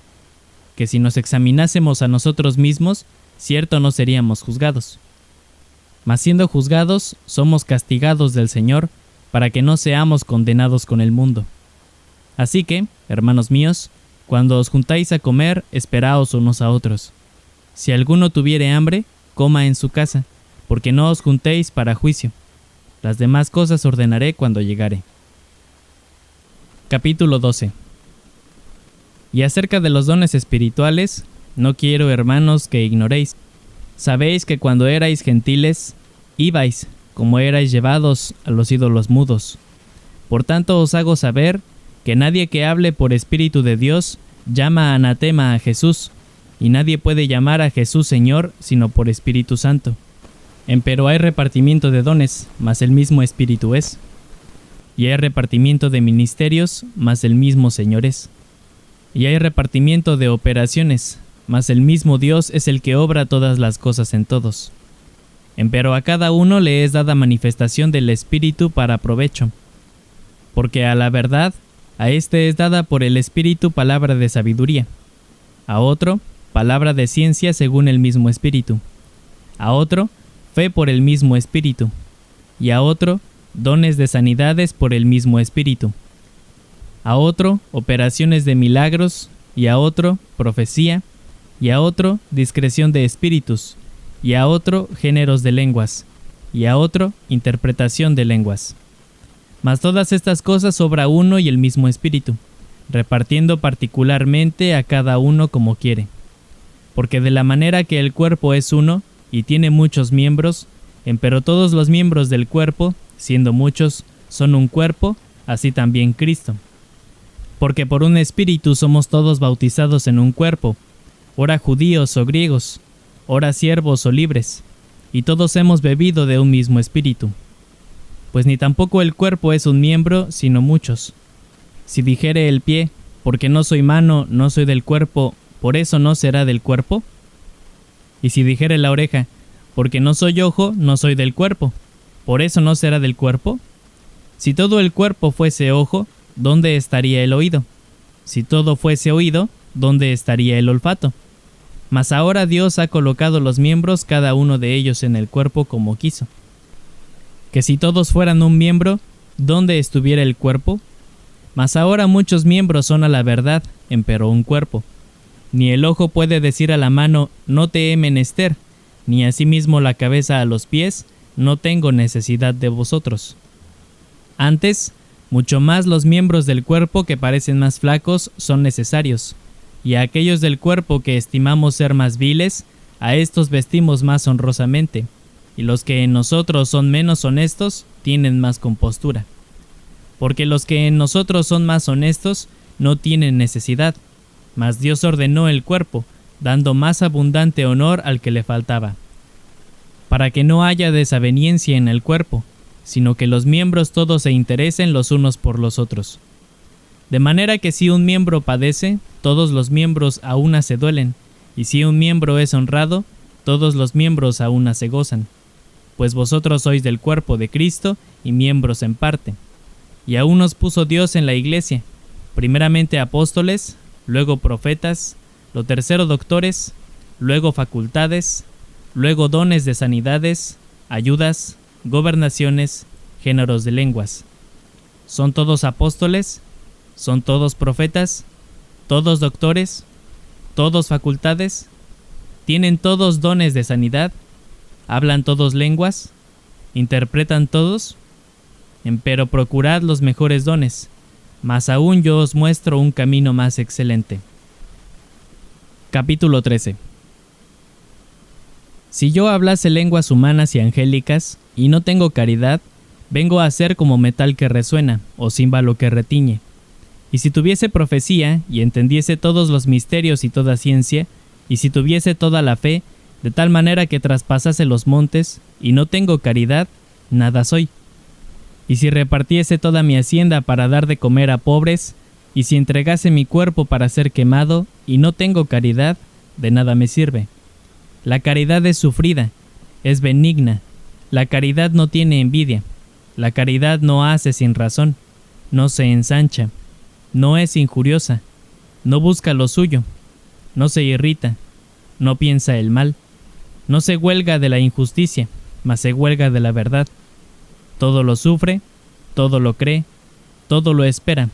Que si nos examinásemos a nosotros mismos, cierto no seríamos juzgados. Mas siendo juzgados, somos castigados del Señor, para que no seamos condenados con el mundo. Así que, hermanos míos, cuando os juntáis a comer, esperaos unos a otros. Si alguno tuviere hambre, coma en su casa, porque no os juntéis para juicio. Las demás cosas ordenaré cuando llegare. Capítulo 12. Y acerca de los dones espirituales, no quiero, hermanos, que ignoréis. Sabéis que cuando erais gentiles, ibais, como erais llevados a los ídolos mudos. Por tanto os hago saber que nadie que hable por Espíritu de Dios llama anatema a Jesús, y nadie puede llamar a Jesús Señor sino por Espíritu Santo. Empero hay repartimiento de dones, mas el mismo Espíritu es. Y hay repartimiento de ministerios, mas el mismo Señor es. Y hay repartimiento de operaciones, mas el mismo Dios es el que obra todas las cosas en todos. Empero a cada uno le es dada manifestación del Espíritu para provecho. Porque a la verdad, a éste es dada por el Espíritu palabra de sabiduría, a otro, palabra de ciencia según el mismo Espíritu, a otro, fe por el mismo Espíritu, y a otro, dones de sanidades por el mismo Espíritu, a otro, operaciones de milagros, y a otro, profecía, y a otro, discreción de espíritus, y a otro, géneros de lenguas, y a otro, interpretación de lenguas. Mas todas estas cosas obra uno y el mismo Espíritu, repartiendo particularmente a cada uno como quiere. Porque de la manera que el cuerpo es uno, y tiene muchos miembros, empero todos los miembros del cuerpo, siendo muchos, son un cuerpo, así también Cristo. Porque por un Espíritu somos todos bautizados en un cuerpo, ora judíos o griegos, ora siervos o libres, y todos hemos bebido de un mismo Espíritu. Pues ni tampoco el cuerpo es un miembro, sino muchos. Si dijere el pie, porque no soy mano, no soy del cuerpo, ¿por eso no será del cuerpo? Y si dijere la oreja, porque no soy ojo, no soy del cuerpo, ¿por eso no será del cuerpo? Si todo el cuerpo fuese ojo, ¿dónde estaría el oído? Si todo fuese oído, ¿dónde estaría el olfato? Mas ahora Dios ha colocado los miembros cada uno de ellos en el cuerpo como quiso. Que si todos fueran un miembro, ¿dónde estuviera el cuerpo? Mas ahora muchos miembros son a la verdad, empero un cuerpo. Ni el ojo puede decir a la mano, no te he menester, ni asimismo la cabeza a los pies, no tengo necesidad de vosotros. Antes, mucho más los miembros del cuerpo que parecen más flacos son necesarios, y a aquellos del cuerpo que estimamos ser más viles, a estos vestimos más honrosamente, y los que en nosotros son menos honestos tienen más compostura. Porque los que en nosotros son más honestos no tienen necesidad, mas Dios ordenó el cuerpo, dando más abundante honor al que le faltaba, para que no haya desaveniencia en el cuerpo, sino que los miembros todos se interesen los unos por los otros. De manera que si un miembro padece, todos los miembros a una se duelen, y si un miembro es honrado, todos los miembros a una se gozan. Pues vosotros sois del cuerpo de Cristo y miembros en parte. Y a unos puso Dios en la iglesia, primeramente apóstoles, luego profetas, lo tercero doctores, luego facultades, luego dones de sanidades, ayudas, gobernaciones, géneros de lenguas. ¿Son todos apóstoles? ¿Son todos profetas? ¿Todos doctores? ¿Todos facultades? ¿Tienen todos dones de sanidad? ¿Hablan todos lenguas? ¿Interpretan todos? Empero procurad los mejores dones, mas aún yo os muestro un camino más excelente. Capítulo 13. Si yo hablase lenguas humanas y angélicas, y no tengo caridad, vengo a ser como metal que resuena, o címbalo que retiñe. Y si tuviese profecía, y entendiese todos los misterios y toda ciencia, y si tuviese toda la fe, de tal manera que traspasase los montes, y no tengo caridad, nada soy. Y si repartiese toda mi hacienda para dar de comer a pobres, y si entregase mi cuerpo para ser quemado, y no tengo caridad, de nada me sirve. La caridad es sufrida, es benigna, la caridad no tiene envidia, la caridad no hace sin razón, no se ensancha, no es injuriosa, no busca lo suyo, no se irrita, no piensa el mal, no se huelga de la injusticia, mas se huelga de la verdad. Todo lo sufre, todo lo cree, todo lo espera,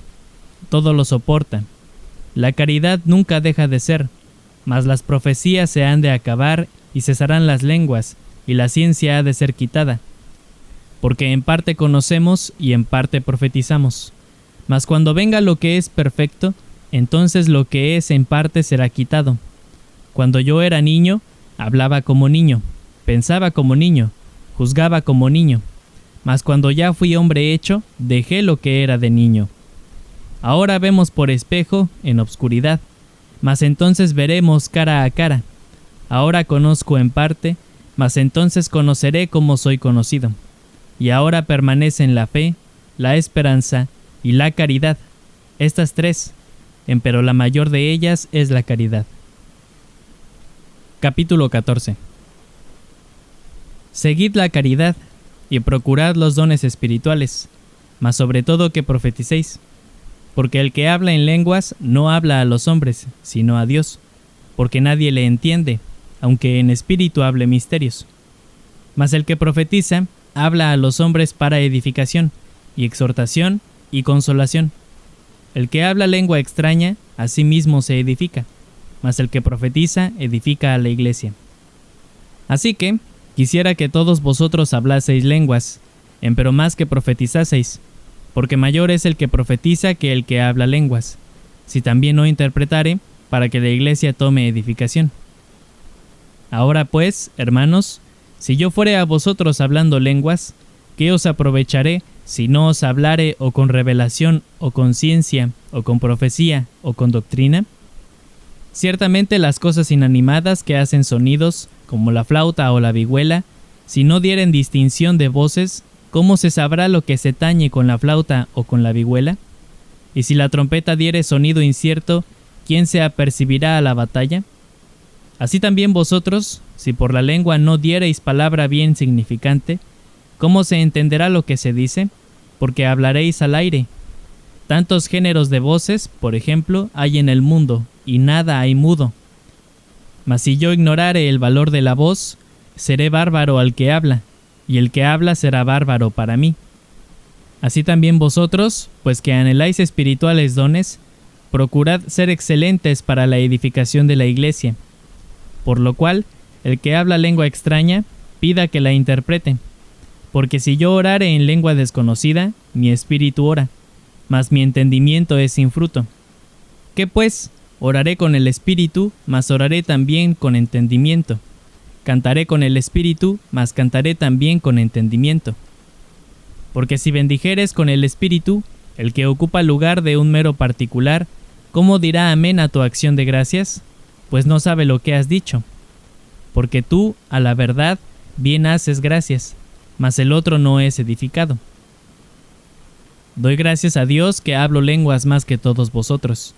todo lo soporta. La caridad nunca deja de ser, mas las profecías se han de acabar y cesarán las lenguas, y la ciencia ha de ser quitada. Porque en parte conocemos y en parte profetizamos. Mas cuando venga lo que es perfecto, entonces lo que es en parte será quitado. Cuando yo era niño, hablaba como niño, pensaba como niño, juzgaba como niño. Mas cuando ya fui hombre hecho, dejé lo que era de niño. Ahora vemos por espejo, en obscuridad, mas entonces veremos cara a cara. Ahora conozco en parte, mas entonces conoceré como soy conocido. Y ahora permanecen la fe, la esperanza y la caridad, estas tres, empero la mayor de ellas es la caridad. Capítulo 14. Seguid la caridad y procurad los dones espirituales, mas sobre todo que profeticéis, porque el que habla en lenguas no habla a los hombres, sino a Dios, porque nadie le entiende, aunque en espíritu hable misterios. Mas el que profetiza habla a los hombres para edificación, y exhortación, y consolación. El que habla lengua extraña, a sí mismo se edifica, mas el que profetiza edifica a la iglesia. Así que, quisiera que todos vosotros hablaseis lenguas, empero más que profetizaseis, porque mayor es el que profetiza que el que habla lenguas, si también no interpretare, para que la iglesia tome edificación. Ahora pues, hermanos, si yo fuere a vosotros hablando lenguas, ¿qué os aprovecharé si no os hablare o con revelación, o con ciencia, o con profecía, o con doctrina? Ciertamente las cosas inanimadas que hacen sonidos, como la flauta o la vihuela, si no dieren distinción de voces, ¿cómo se sabrá lo que se tañe con la flauta o con la vihuela? Y si la trompeta diere sonido incierto, ¿quién se apercibirá a la batalla? Así también vosotros, si por la lengua no diereis palabra bien significante, ¿cómo se entenderá lo que se dice? Porque hablaréis al aire. Tantos géneros de voces, por ejemplo, hay en el mundo, y nada hay mudo. Mas si yo ignorare el valor de la voz, seré bárbaro al que habla, y el que habla será bárbaro para mí. Así también vosotros, pues que anheláis espirituales dones, procurad ser excelentes para la edificación de la iglesia. Por lo cual, el que habla lengua extraña, pida que la interprete. Porque si yo orare en lengua desconocida, mi espíritu ora, mas mi entendimiento es sin fruto. ¿Qué pues? Oraré con el espíritu, mas oraré también con entendimiento. Cantaré con el espíritu, mas cantaré también con entendimiento. Porque si bendijeres con el espíritu, el que ocupa lugar de un mero particular, ¿cómo dirá amén a tu acción de gracias? Pues no sabe lo que has dicho. Porque tú, a la verdad, bien haces gracias, mas el otro no es edificado. Doy gracias a Dios que hablo lenguas más que todos vosotros,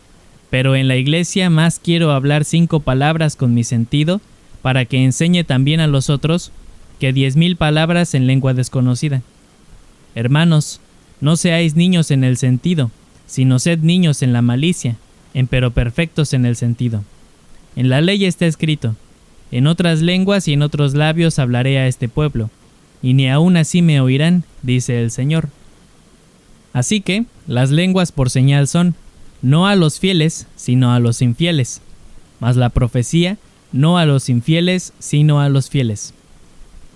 pero en la iglesia más quiero hablar 5 palabras con mi sentido, para que enseñe también a los otros, que 10,000 palabras en lengua desconocida. Hermanos, no seáis niños en el sentido, sino sed niños en la malicia, empero perfectos en el sentido. En la ley está escrito: en otras lenguas y en otros labios hablaré a este pueblo, y ni aun así me oirán, dice el Señor. Así que, las lenguas por señal son, no a los fieles, sino a los infieles, mas la profecía, no a los infieles, sino a los fieles.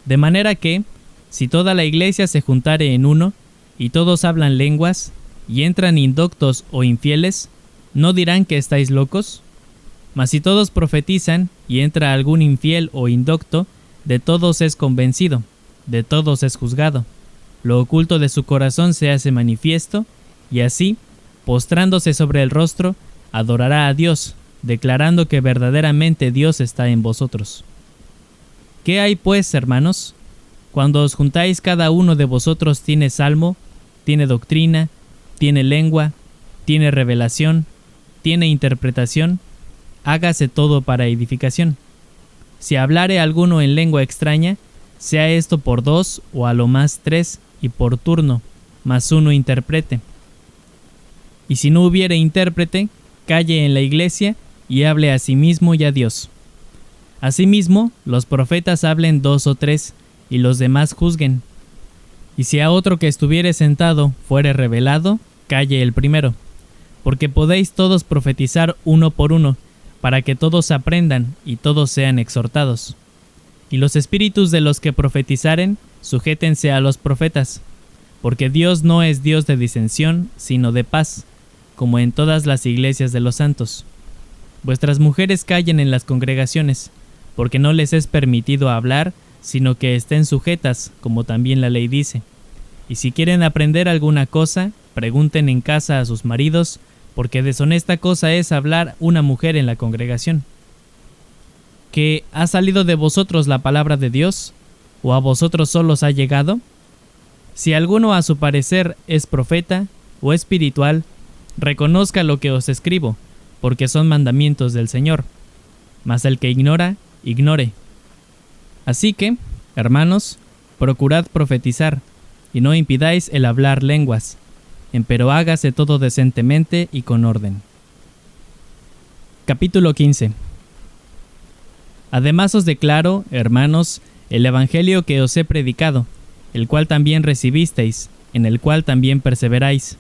De manera que, si toda la iglesia se juntare en uno, y todos hablan lenguas, y entran indoctos o infieles, ¿no dirán que estáis locos? Mas si todos profetizan, y entra algún infiel o indocto, de todos es convencido, de todos es juzgado. Lo oculto de su corazón se hace manifiesto, y así, postrándose sobre el rostro, adorará a Dios, declarando que verdaderamente Dios está en vosotros. ¿Qué hay pues, hermanos? Cuando os juntáis, cada uno de vosotros tiene salmo, tiene doctrina, tiene lengua, tiene revelación, tiene interpretación, hágase todo para edificación. Si hablare alguno en lengua extraña, sea esto por 2 o a lo más 3 y por turno, mas uno interprete. Y si no hubiere intérprete, calle en la iglesia y hable a sí mismo y a Dios. Asimismo, los profetas hablen 2 o 3, y los demás juzguen. Y si a otro que estuviere sentado fuere revelado, calle el primero. Porque podéis todos profetizar uno por uno, para que todos aprendan y todos sean exhortados. Y los espíritus de los que profetizaren, sujétense a los profetas, porque Dios no es Dios de disensión, sino de paz, como en todas las iglesias de los santos. Vuestras mujeres callen en las congregaciones, porque no les es permitido hablar, sino que estén sujetas, como también la ley dice. Y si quieren aprender alguna cosa, pregunten en casa a sus maridos, porque deshonesta cosa es hablar una mujer en la congregación. ¿Que ha salido de vosotros la palabra de Dios, o a vosotros solos ha llegado? Si alguno a su parecer es profeta o espiritual, reconozca lo que os escribo, porque son mandamientos del Señor. Mas el que ignora, ignore. Así que, hermanos, procurad profetizar, y no impidáis el hablar lenguas, empero hágase todo decentemente y con orden. Capítulo 15. Además os declaro, hermanos, el evangelio que os he predicado, el cual también recibisteis, en el cual también perseveráis,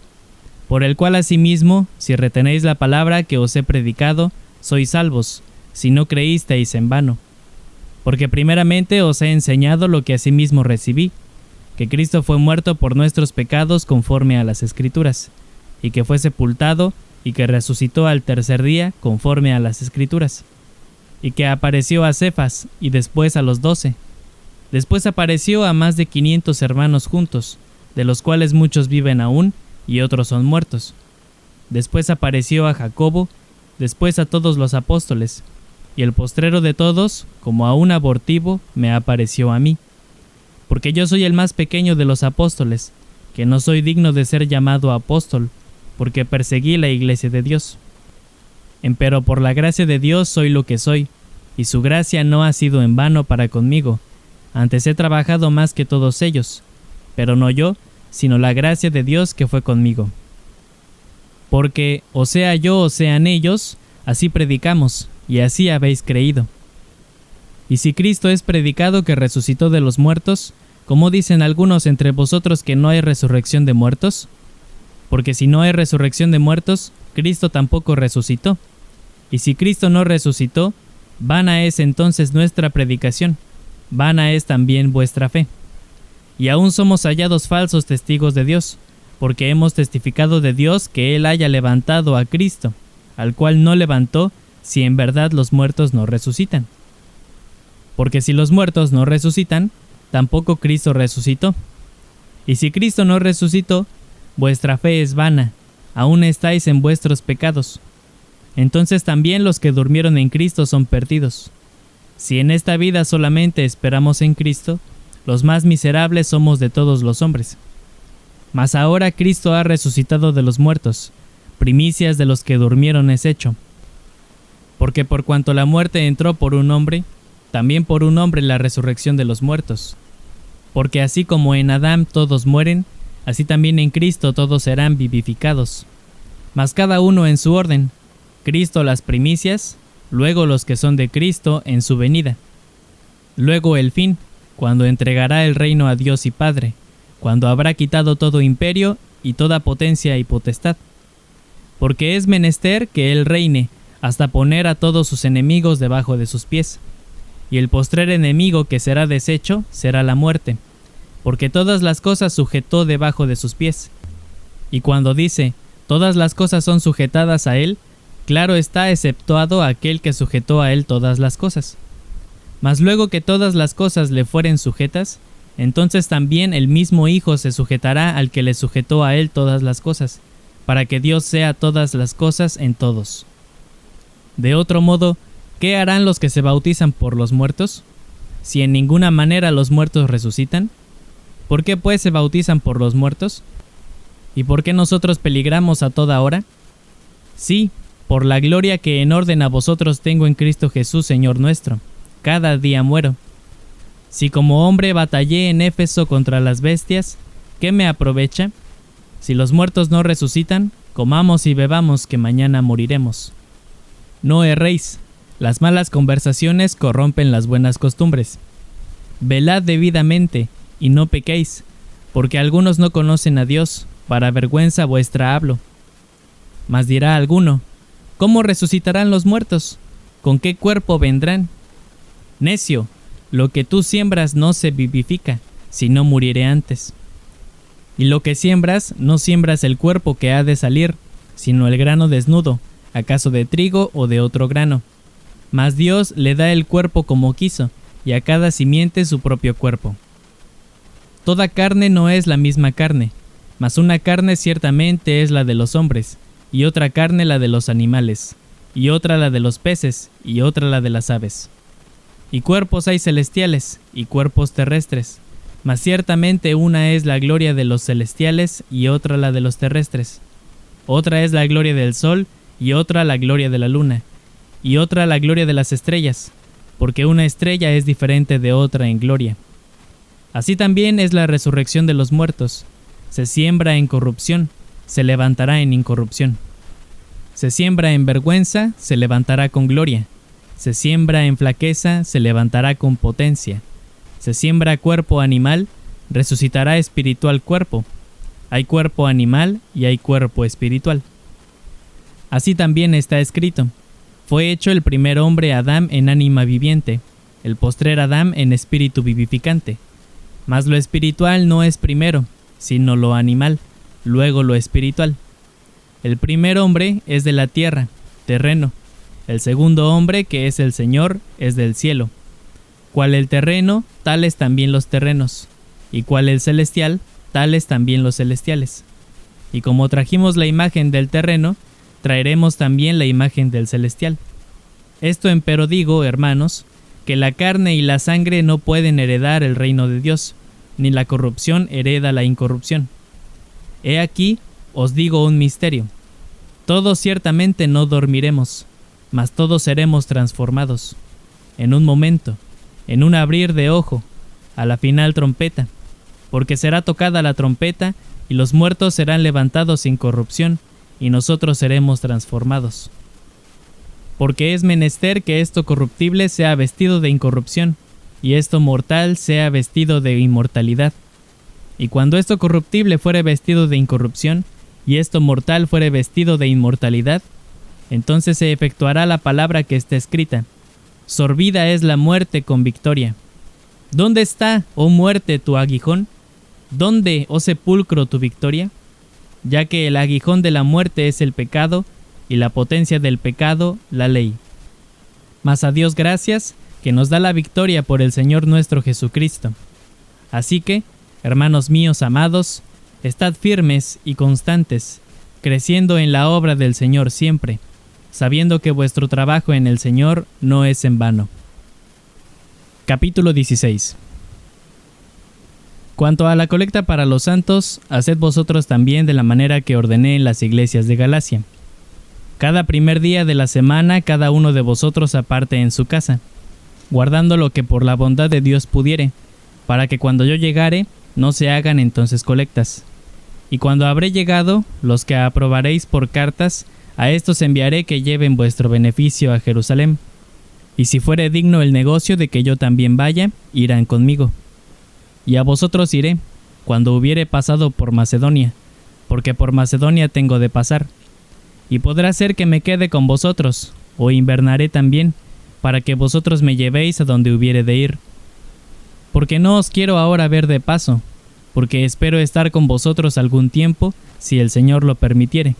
por el cual asimismo, si retenéis la palabra que os he predicado, sois salvos, si no creísteis en vano. Porque primeramente os he enseñado lo que asimismo recibí, que Cristo fue muerto por nuestros pecados conforme a las Escrituras, y que fue sepultado, y que resucitó al tercer día conforme a las Escrituras, y que apareció a Cefas, y después a los 12. Después apareció a más de 500 hermanos juntos, de los cuales muchos viven aún, y otros son muertos. Después apareció a Jacobo, después a todos los apóstoles, y el postrero de todos, como a un abortivo, me apareció a mí. Porque yo soy el más pequeño de los apóstoles, que no soy digno de ser llamado apóstol, porque perseguí la iglesia de Dios. Empero por la gracia de Dios soy lo que soy, y su gracia no ha sido en vano para conmigo. Antes he trabajado más que todos ellos, pero no yo, sino la gracia de Dios que fue conmigo. Porque, o sea yo o sean ellos, así predicamos, y así habéis creído. Y si Cristo es predicado que resucitó de los muertos, ¿cómo dicen algunos entre vosotros que no hay resurrección de muertos? Porque si no hay resurrección de muertos, Cristo tampoco resucitó. Y si Cristo no resucitó, vana es entonces nuestra predicación, vana es también vuestra fe. Y aún somos hallados falsos testigos de Dios, porque hemos testificado de Dios que Él haya levantado a Cristo, al cual no levantó, si en verdad los muertos no resucitan. Porque si los muertos no resucitan, tampoco Cristo resucitó. Y si Cristo no resucitó, vuestra fe es vana, aún estáis en vuestros pecados. Entonces también los que durmieron en Cristo son perdidos. Si en esta vida solamente esperamos en Cristo, los más miserables somos de todos los hombres. Mas ahora Cristo ha resucitado de los muertos, primicias de los que durmieron es hecho. Porque por cuanto la muerte entró por un hombre, también por un hombre la resurrección de los muertos. Porque así como en Adán todos mueren, así también en Cristo todos serán vivificados. Mas cada uno en su orden, Cristo las primicias, luego los que son de Cristo en su venida. Luego el fin, cuando entregará el reino a Dios y Padre, cuando habrá quitado todo imperio y toda potencia y potestad. Porque es menester que Él reine, hasta poner a todos sus enemigos debajo de sus pies. Y el postrer enemigo que será deshecho será la muerte, porque todas las cosas sujetó debajo de sus pies. Y cuando dice, todas las cosas son sujetadas a Él, claro está exceptuado aquel que sujetó a Él todas las cosas. Mas luego que todas las cosas le fueren sujetas, entonces también el mismo Hijo se sujetará al que le sujetó a Él todas las cosas, para que Dios sea todas las cosas en todos. De otro modo, ¿qué harán los que se bautizan por los muertos? Si en ninguna manera los muertos resucitan. ¿Por qué pues se bautizan por los muertos? ¿Y por qué nosotros peligramos a toda hora? Sí, por la gloria que en orden a vosotros tengo en Cristo Jesús Señor nuestro. Cada día muero. Si como hombre batallé en Éfeso contra las bestias, ¿qué me aprovecha? Si los muertos no resucitan, comamos y bebamos que mañana moriremos. No erréis, las malas conversaciones corrompen las buenas costumbres. Velad debidamente, y no pequéis, porque algunos no conocen a Dios, para vergüenza vuestra hablo. Mas dirá alguno, ¿cómo resucitarán los muertos? ¿Con qué cuerpo vendrán? Necio, lo que tú siembras no se vivifica, si no muriere antes. Y lo que siembras, no siembras el cuerpo que ha de salir, sino el grano desnudo, acaso de trigo o de otro grano. Mas Dios le da el cuerpo como quiso, y a cada simiente su propio cuerpo. Toda carne no es la misma carne, mas una carne ciertamente es la de los hombres, y otra carne la de los animales, y otra la de los peces, y otra la de las aves. Y cuerpos hay celestiales, y cuerpos terrestres, mas ciertamente una es la gloria de los celestiales, y otra la de los terrestres. Otra es la gloria del sol, y otra la gloria de la luna, y otra la gloria de las estrellas, porque una estrella es diferente de otra en gloria. Así también es la resurrección de los muertos. Se siembra en corrupción, se levantará en incorrupción. Se siembra en vergüenza, se levantará con gloria. Se siembra en flaqueza, se levantará con potencia. Se siembra cuerpo animal, resucitará espiritual cuerpo. Hay cuerpo animal y hay cuerpo espiritual. Así también está escrito: fue hecho el primer hombre Adán en ánima viviente, el postrer Adán en espíritu vivificante. Mas lo espiritual no es primero, sino lo animal, luego lo espiritual. El primer hombre es de la tierra, terreno. El segundo hombre, que es el Señor, es del cielo. Cual el terreno, tales también los terrenos. Y cual el celestial, tales también los celestiales. Y como trajimos la imagen del terreno, traeremos también la imagen del celestial. Esto empero digo, hermanos, que la carne y la sangre no pueden heredar el reino de Dios, ni la corrupción hereda la incorrupción. He aquí, os digo un misterio. Todos ciertamente no dormiremos, mas todos seremos transformados. En un momento, en un abrir de ojo, a la final trompeta, porque será tocada la trompeta, y los muertos serán levantados sin corrupción, y nosotros seremos transformados. Porque es menester que esto corruptible sea vestido de incorrupción, y esto mortal sea vestido de inmortalidad. Y cuando esto corruptible fuere vestido de incorrupción, y esto mortal fuere vestido de inmortalidad, entonces se efectuará la palabra que está escrita: sorbida es la muerte con victoria. ¿Dónde está, oh muerte, tu aguijón? ¿Dónde, oh sepulcro, tu victoria? Ya que el aguijón de la muerte es el pecado, y la potencia del pecado, la ley. Mas a Dios gracias, que nos da la victoria por el Señor nuestro Jesucristo. Así que, hermanos míos amados, estad firmes y constantes, creciendo en la obra del Señor siempre, sabiendo que vuestro trabajo en el Señor no es en vano. Capítulo 16. Cuanto a la colecta para los santos, haced vosotros también de la manera que ordené en las iglesias de Galacia. Cada primer día de la semana cada uno de vosotros aparte en su casa, guardando lo que por la bondad de Dios pudiere, para que cuando yo llegare, no se hagan entonces colectas. Y cuando habré llegado, los que aprobaréis por cartas, a estos enviaré que lleven vuestro beneficio a Jerusalén. Y si fuere digno el negocio de que yo también vaya, irán conmigo. Y a vosotros iré, cuando hubiere pasado por Macedonia, porque por Macedonia tengo de pasar. Y podrá ser que me quede con vosotros, o invernaré también, para que vosotros me llevéis a donde hubiere de ir. Porque no os quiero ahora ver de paso, porque espero estar con vosotros algún tiempo, si el Señor lo permitiere.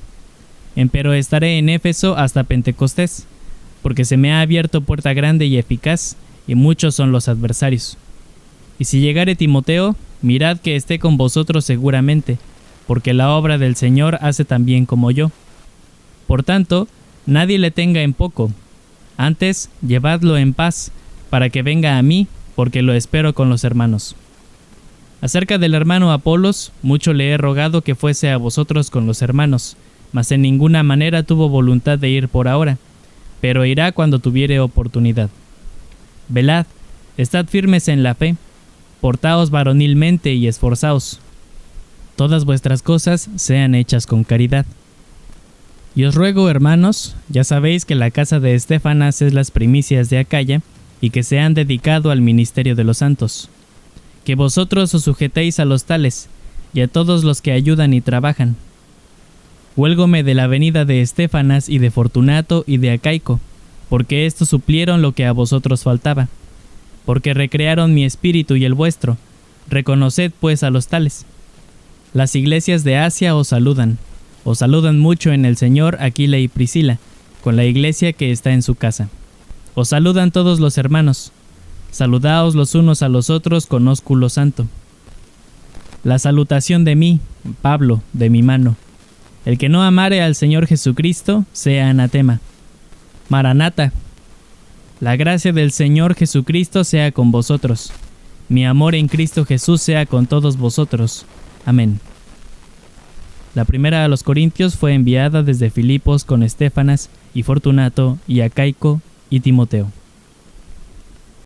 Empero estaré en Éfeso hasta Pentecostés, porque se me ha abierto puerta grande y eficaz, y muchos son los adversarios. Y si llegare Timoteo, mirad que esté con vosotros seguramente, porque la obra del Señor hace también como yo. Por tanto, nadie le tenga en poco, antes llevadlo en paz, para que venga a mí, porque lo espero con los hermanos. Acerca del hermano Apolos, mucho le he rogado que fuese a vosotros con los hermanos, mas en ninguna manera tuvo voluntad de ir por ahora, pero irá cuando tuviere oportunidad. Velad, estad firmes en la fe, portaos varonilmente y esforzaos. Todas vuestras cosas sean hechas con caridad. Y os ruego, hermanos, ya sabéis que la casa de Estéfanas es las primicias de Acaya, y que se han dedicado al ministerio de los santos. Que vosotros os sujetéis a los tales, y a todos los que ayudan y trabajan. Huélgome de la venida de Estéfanas y de Fortunato y de Acaico, porque estos suplieron lo que a vosotros faltaba, porque recrearon mi espíritu y el vuestro. Reconoced pues a los tales. Las iglesias de Asia os saludan mucho en el Señor Aquila y Priscila, con la iglesia que está en su casa. Os saludan todos los hermanos. Saludaos los unos a los otros con ósculo santo. La salutación de mí, Pablo, de mi mano. El que no amare al Señor Jesucristo, sea anatema. Maranata. La gracia del Señor Jesucristo sea con vosotros. Mi amor en Cristo Jesús sea con todos vosotros. Amén. La primera a los Corintios fue enviada desde Filipos con Estéfanas y Fortunato y Acaico y Timoteo.